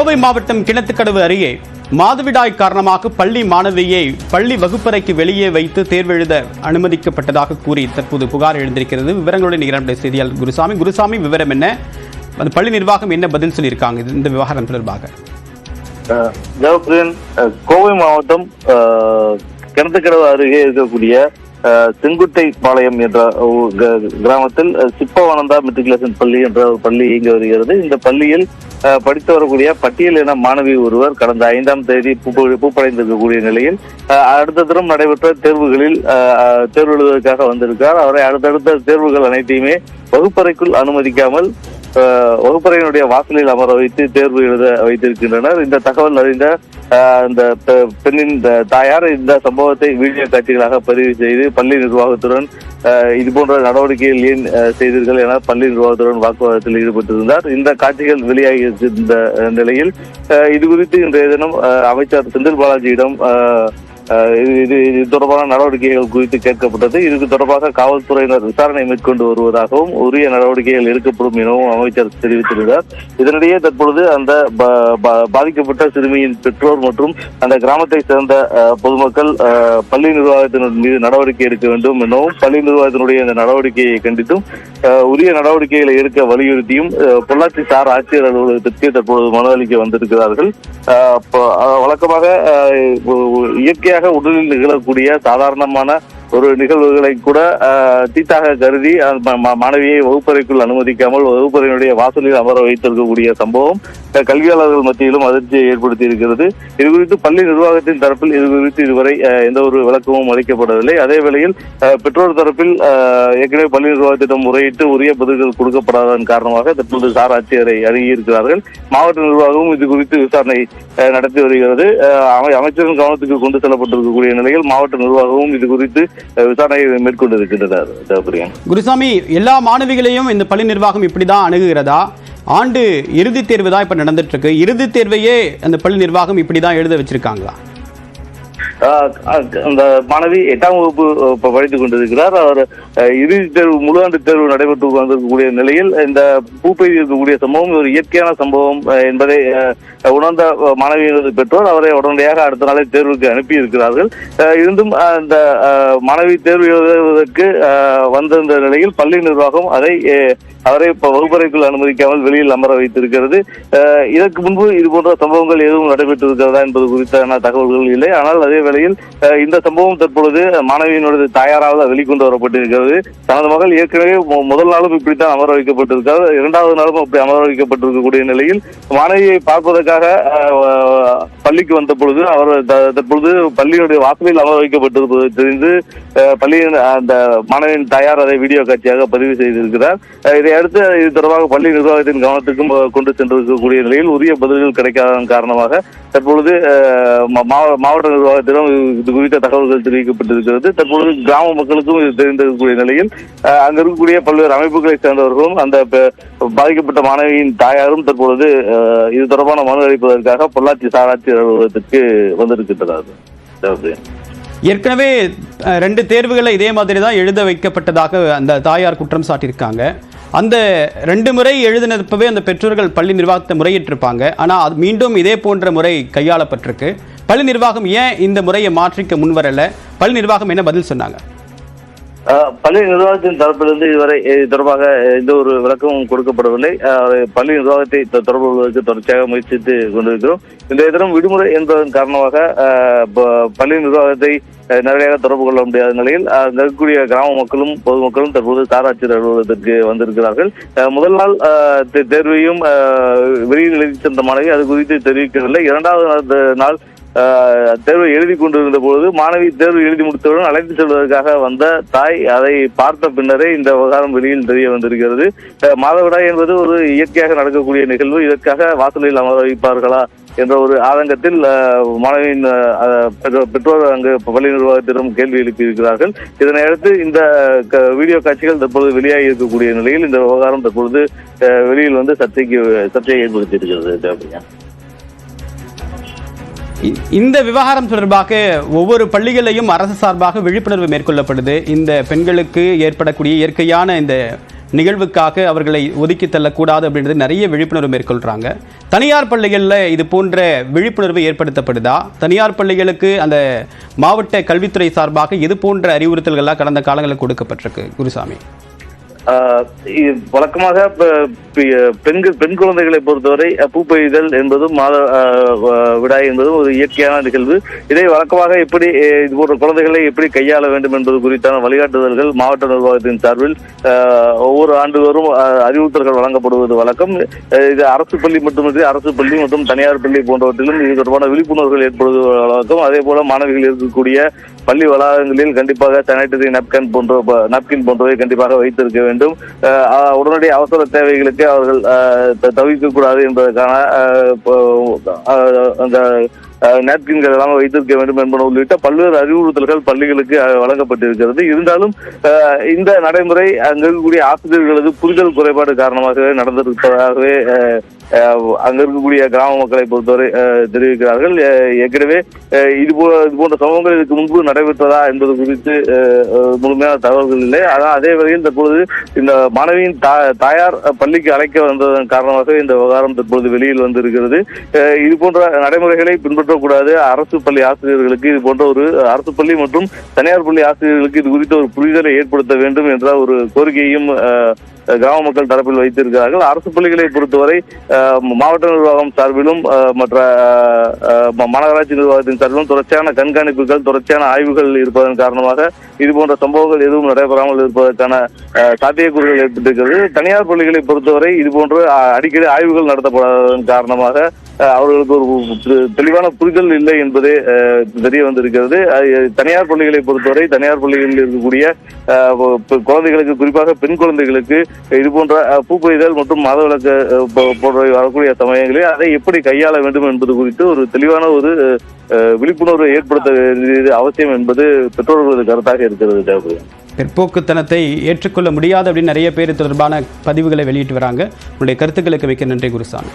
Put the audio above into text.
கோவை மாவட்டம் கிணத்துக்கடவு அருகே மாதவிடாய் காரணமாக பள்ளி மாணவியை பள்ளி வகுப்பறைக்கு வெளியே வைத்து தேர்வு எழுத அனுமதிக்கப்பட்டதாக கூறி தற்போது புகார் எழுந்திருக்கிறது. விவரங்களுடன் நிகழ்ந்த செய்தியாளர் குருசாமி, விவரம் என்ன? அந்த பள்ளி நிர்வாகம் என்ன பதில் சொல்லியிருக்காங்க இந்த விவகாரம் தொடர்பாக? கோவை மாவட்டம் கிணத்துக்கடவு அருகே இருக்கக்கூடிய செங்குட்டை பாளையம் என்ற கிராமத்தில் சிப்பவானந்தா மெட்ரிகுலேஷன் பள்ளி என்ற ஒரு பள்ளி இயங்கி வருகிறது. இந்த பள்ளியில் படித்து வரக்கூடிய பட்டியல் என மாணவி ஒருவர் கடந்த 5ஆம் தேதி பூப்படைந்திருக்கக்கூடிய நிலையில் அடுத்த தினம் நடைபெற்ற தேர்வுகளில் தேர்வு எழுதுவதற்காக வந்திருக்கிறார். அவரை அடுத்தடுத்த தேர்வுகள் அனைத்தையுமே வகுப்பறைக்குள் அனுமதிக்காமல் வகுப்பறையினுடைய வாசலில் அமர வைத்து தேர்வு எழுத வைத்திருக்கின்றனர். இந்த தகவல் அறிந்த இந்த பெண்ணின் தாயார் இந்த சம்பவத்தை வீடியோ காட்சிகளாக பதிவு செய்து பள்ளி நிர்வாகத்துடன் இது போன்ற நடவடிக்கைகள் ஏன் செய்தீர்கள் என பள்ளி நிர்வாகத்துடன் வாக்குவாதத்தில் ஈடுபட்டிருந்தார். இந்த காட்சிகள் வெளியாகி இருந்த நிலையில் இது குறித்து இன்றைய தினம் அமைச்சர் செந்தில் பாலாஜியிடம் இது தொடர்பான நடவடிக்கைகள் குறித்து கேட்கப்பட்டது. இதுக்கு தொடர்பாக காவல்துறையினர் விசாரணை மேற்கொண்டு வருவதாகவும் உரிய நடவடிக்கைகள் எடுக்கப்படும் எனவும் அமைச்சர் தெரிவித்திருந்தார். இதனிடையே தற்பொழுது அந்த பாதிக்கப்பட்ட சிறுமியின் பெற்றோர் மற்றும் அந்த கிராமத்தை சேர்ந்த பொதுமக்கள் பள்ளி நிர்வாகத்தினர் மீது நடவடிக்கை எடுக்க வேண்டும் எனவும் பள்ளி நிர்வாகத்தினுடைய இந்த நடவடிக்கையை கண்டித்தும் உரிய நடவடிக்கைகளை எடுக்க வலியுறுத்தியும் பொள்ளாச்சி சார் ஆட்சியர் அலுவலகத்திற்கு தற்பொழுது மனு அளிக்க வந்திருக்கிறார்கள். வழக்கமாக இயற்கையாக உடலில் நிகழக்கூடிய சாதாரணமான ஒரு நிகழ்வுகளை கூட தீட்டாக கருதி மாணவியை வகுப்பறைக்குள் அனுமதிக்காமல் வகுப்பறையினுடைய வாசலில் அமர வைத்திருக்கக்கூடிய சம்பவம் கல்வியாளர்கள் மத்தியிலும் அதிர்ச்சியை ஏற்படுத்தி இருக்கிறது. இது குறித்து பள்ளி நிர்வாகத்தின் தரப்பில் இது குறித்து இதுவரை எந்த ஒரு விளக்கமும் அளிக்கப்படவில்லை. அதே வேளையில் பெற்றோர் தரப்பில் ஏற்கனவே பள்ளி நிர்வாகத்திடம் முறையிட்டு உரிய பதில்கள் கொடுக்கப்படாததன் காரணமாக தற்போது சார் ஆட்சியரை அணுகியிருக்கிறார்கள். மாவட்ட நிர்வாகமும் இது குறித்து விசாரணை நடத்தி வருகிறது. அமைச்சரின் கவனத்துக்கு கொண்டு செல்லப்பட்டிருக்கக்கூடிய நிலையில் மாவட்ட நிர்வாகமும் இது குறித்து விசாரணையை மேற்கொண்டிருக்கின்றனர். குருசாமி, எல்லா மாணவிகளையும் இந்த பள்ளி நிர்வாகம் இப்படிதான் அணுகுகிறதா? ஆண்டு இறுதித் தேர்வு தான் இப்ப நடந்துட்டு இருக்கு. இறுதித் தேர்வையே அந்த பள்ளி நிர்வாகம் இப்படிதான் எழுத வச்சிருக்காங்களா? அந்த மாணவி 8ஆம் வகுப்பு படித்துக் கொண்டிருக்கிறார். அவர் இறுதி தேர்வு முழு ஆண்டு தேர்வு நடைபெற்று வந்திருக்கக்கூடிய நிலையில் இந்த பூப்பெய்தி இருக்கக்கூடிய சம்பவம் ஒரு இயற்கையான சம்பவம் என்பதை உணர்ந்த மாணவியினது பெற்றோர் அவரை உடனடியாக அடுத்த நாளை தேர்வுக்கு அனுப்பி இருக்கிறார்கள். இருந்தும் அந்த மாணவி தேர்வு எழுதுவதற்கு வந்திருந்த நிலையில் பள்ளி நிர்வாகம் அவரை வகுப்பறைக்குள் அனுமதிக்காமல் வெளியில் அமர வைத்திருக்கிறது. இதற்கு முன்பு இது போன்ற சம்பவங்கள் எதுவும் நடைபெற்றிருக்கிறதா என்பது குறித்தான தகவல்கள் இல்லை. ஆனால் அதே வேளையில் இந்த சம்பவம் தற்பொழுது மாணவியினுடைய தாயாரால் வெளிக்கொண்டு வரப்பட்டிருக்கிறது. தனது மகள் ஏற்கனவே முதல் நாளும் இப்படித்தான் அமர வைக்கப்பட்டிருக்கிறது. 2வது நாளும் அப்படி அமர வைக்கப்பட்டிருக்கக்கூடிய நிலையில் மாணவியை பார்ப்பதற்காக பள்ளிக்கு வந்த பொழுது அவர் தற்பொழுது பள்ளியினுடைய வாசலில் அமர வைக்கப்பட்டிருப்பது தெரிந்து பள்ளியின் அந்த மாணவியின் தாயார் அதை வீடியோ காட்சியாக பதிவு செய்திருக்கிறார். இதையடுத்து இது தொடர்பாக பள்ளி நிர்வாகத்தின் கவனத்துக்கும் கொண்டு சென்றிருக்கக்கூடிய நிலையில் உரிய பதில்கள் கிடைக்காததன் காரணமாக தற்பொழுது மாவட்ட நிர்வாகத்திடம் இது குறித்த தகவல்கள் தெரிவிக்கப்பட்டிருக்கிறது. தற்பொழுது கிராம மக்களுக்கும் இது தெரிந்திருக்கக்கூடிய நிலையில் அங்க இருக்கக்கூடிய பல்வேறு அமைப்புகளை சேர்ந்தவர்களும் அந்த பாதிக்கப்பட்ட மாணவியின் தாயாரும் தற்பொழுது இது தொடர்பான மனு அளிப்பதற்காக பொள்ளாச்சி சார் ஆட்சியர் அலுவலகத்திற்கு வந்திருக்கின்றனர். ஏற்கனவே 2 தேர்வுகளை இதே மாதிரி தான் எழுத வைக்கப்பட்டதாக அந்த தாயார் குற்றம் சாட்டியிருக்காங்க. அந்த 2 முறை எழுதினப்பவே அந்த பெற்றோர்கள் பள்ளி நிர்வாகத்தை முறையிட்டிருப்பாங்க. ஆனால் அது மீண்டும் இதே போன்ற முறை கையாளப்பட்டிருக்கு. பள்ளி நிர்வாகம் ஏன் இந்த முறையை மாற்றிக்க முன்வரல? பள்ளி நிர்வாகம் என்ன பதில் சொன்னாங்க? பள்ளி நிர்வாகத்தின் தரப்பிலிருந்து இதுவரை இது தொடர்பாக எந்த ஒரு விளக்கமும் கொடுக்கப்படவில்லை. பள்ளி நிர்வாகத்தை தொடர்பு கொள்வதற்கு தொடர்ச்சியாக முயற்சித்து கொண்டிருக்கிறோம். இந்த தினம் விடுமுறை என்பதன் காரணமாக பள்ளி நிர்வாகத்தை நேரடியாக தொடர்பு கொள்ள முடியாத நிலையில் அங்கு இருக்கக்கூடிய கிராம மக்களும் பொதுமக்களும் தற்போது சார் ஆட்சியர் அலுவலகத்திற்கு வந்திருக்கிறார்கள். முதல் நாள் தேர்வையும் வெளியில் எழுதி சென்ற மாணவி அது குறித்து தெரிவிக்கவில்லை. 2வது நாள் தேர்வை எழுதி கொண்டிருந்த பொழுது மாணவி தேர்வு எழுதி முடித்தவுடன் அழைத்து செல்வதற்காக வந்த தாய் அதை பார்த்த பின்னரே இந்த விவகாரம் வெளியில் தெரிய வந்திருக்கிறது. மாதவிடாய் என்பது ஒரு இயற்கையாக நடக்கக்கூடிய நிகழ்வு. இதற்காக வாசலில் அமர வைப்பார்களா என்ற ஒரு ஆதங்கத்தில் மாணவியின் பெற்றோர் அங்கு பள்ளி நிர்வாகத்திடம் கேள்வி எழுப்பியிருக்கிறார்கள். இதனையடுத்து இந்த வீடியோ காட்சிகள் தற்பொழுது வெளியாகி இருக்கக்கூடிய நிலையில் இந்த விவகாரம் தற்பொழுது வெளியில் வந்து சர்ச்சையை ஏற்படுத்தியிருக்கிறது. இந்த விவகாரம் தொடர்பாக ஒவ்வொரு பள்ளிகளிலும் அரசு சார்பாக விழிப்புணர்வு மேற்கொள்ளப்படுது. இந்த பெண்களுக்கு ஏற்படக்கூடிய இயற்கையான இந்த நிகழ்வுக்காக அவர்களை ஒதுக்கி தள்ளக்கூடாது அப்படின்றது நிறைய விழிப்புணர்வு மேற்கொள்கிறாங்க. தனியார் பள்ளிகளில் இது போன்ற விழிப்புணர்வு ஏற்படுத்தப்படுதா? தனியார் பள்ளிகளுக்கு அந்த மாவட்ட கல்வித்துறை சார்பாக இது போன்ற அறிவுறுத்தல்கள்லாம் கடந்த காலங்களில் கொடுக்கப்பட்டிருக்கு குருசாமி? வழக்கமாக பெண் குழந்தைகளை பொறுத்தவரை பூப்பெய்தல் என்பதும் மாத விடாய் என்பதும் ஒரு இயற்கையான நிகழ்வு. இதை வழக்கமாக எப்படி இது போன்ற குழந்தைகளை எப்படி கையாள வேண்டும் என்பது குறித்தான வழிகாட்டுதல்கள் மாவட்ட நிர்வாகத்தின் சார்பில் ஒவ்வொரு ஆண்டுவரும் அறிவுறுத்தல்கள் வழங்கப்படுவது வழக்கம். இது அரசு பள்ளி மட்டுமின்றி அரசு பள்ளி மற்றும் தனியார் பள்ளி போன்றவற்றிலும் இது தொடர்பான விழிப்புணர்வுகள் ஏற்படுவது வழக்கம். அதே போல மாணவிகள் இருக்கக்கூடிய பள்ளி வளாகங்களில் கண்டிப்பாக சானிட்டரி நாப்கின் போன்றவை கண்டிப்பாக வைத்திருக்க வேண்டும். உடனடி அவசர தேவைகளுக்கு அவர்கள் தவிர்க்கக்கூடாது என்பதற்கான அந்த நாப்கின்கள் எல்லாம் வைத்திருக்க வேண்டும் என்பன உள்ளிட்ட பல்வேறு அறிவுறுத்தல்கள் பள்ளிகளுக்கு வழங்கப்பட்டிருக்கிறது. இருந்தாலும் இந்த நடைமுறை அங்க இருக்கக்கூடிய ஆசிரியர்களது புரிதல் குறைபாடு காரணமாகவே நடந்திருப்பதாகவே அங்க இருக்கக்கூடிய கிராம மக்களை பொறுத்தவரை தெரிவிக்கிறார்கள். ஏற்கனவே இது போன்ற சம்பவங்கள் இதுக்கு முன்பு நடைபெற்றதா என்பது குறித்து முழுமையான தகவல்கள் இல்லை. ஆனால் அதே வகையில் தற்பொழுது இந்த மாணவியின் தாயார் பள்ளிக்கு அழைக்க வந்ததன் காரணமாக இந்த விவகாரம் தற்பொழுது வெளியில் வந்திருக்கிறது. இது போன்ற நடைமுறைகளை பின்பற்றக்கூடாது. அரசு பள்ளி ஆசிரியர்களுக்கு இது போன்ற ஒரு அரசு பள்ளி மற்றும் தனியார் பள்ளி ஆசிரியர்களுக்கு இது குறித்த ஒரு புரிதலை ஏற்படுத்த வேண்டும் என்ற ஒரு கோரிக்கையும் கிராம மக்கள் தரப்பில் வைத்திருக்கிறார்கள். அரசு பள்ளிகளை பொறுத்தவரை மாவட்ட நிர்வாகம் சார்பிலும் மற்ற மாநகராட்சி நிர்வாகத்தின் சார்பிலும் தொடர்ச்சியான கண்காணிப்புகள் தொடர்ச்சியான ஆய்வுகள் இருப்பதன் காரணமாக இது போன்ற சம்பவங்கள் எதுவும் நடைபெறாமல் இருப்பதற்கான சாத்தியக்கூறுகள் ஏற்பட்டிருக்கிறது. தனியார் பள்ளிகளை பொறுத்தவரை இது போன்று அடிக்கடி ஆய்வுகள் நடத்தப்படாததன் காரணமாக அவர்களுக்கு ஒரு தெளிவான புரிதல் இல்லை என்பதே தெரிய வந்திருக்கிறது. தனியார் பள்ளிகளை பொறுத்தவரை தனியார் பள்ளிகளில் இருக்கக்கூடிய குழந்தைகளுக்கு குறிப்பாக பெண் குழந்தைகளுக்கு இது போன்ற பூப்பெய்தல் மற்றும் மாதவிலக்கு போன்றவை வரக்கூடிய சமயங்களில் அதை எப்படி கையாள வேண்டும் என்பது குறித்து ஒரு தெளிவான ஒரு விழிப்புணர்வை ஏற்படுத்த வேண்டியது அவசியம் என்பது பெற்றோர்களது கருத்தாக இருக்கிறது. தேவைப்படுகிறது. பிற்போக்குத்தனத்தை ஏற்றுக்கொள்ள முடியாது அப்படின்னு நிறைய பேர் தொடர்பான பதிவுகளை வெளியிட்டு வராங்க. உங்களுடைய கருத்துக்களுக்கு மிக்க நன்றி குருசாமி.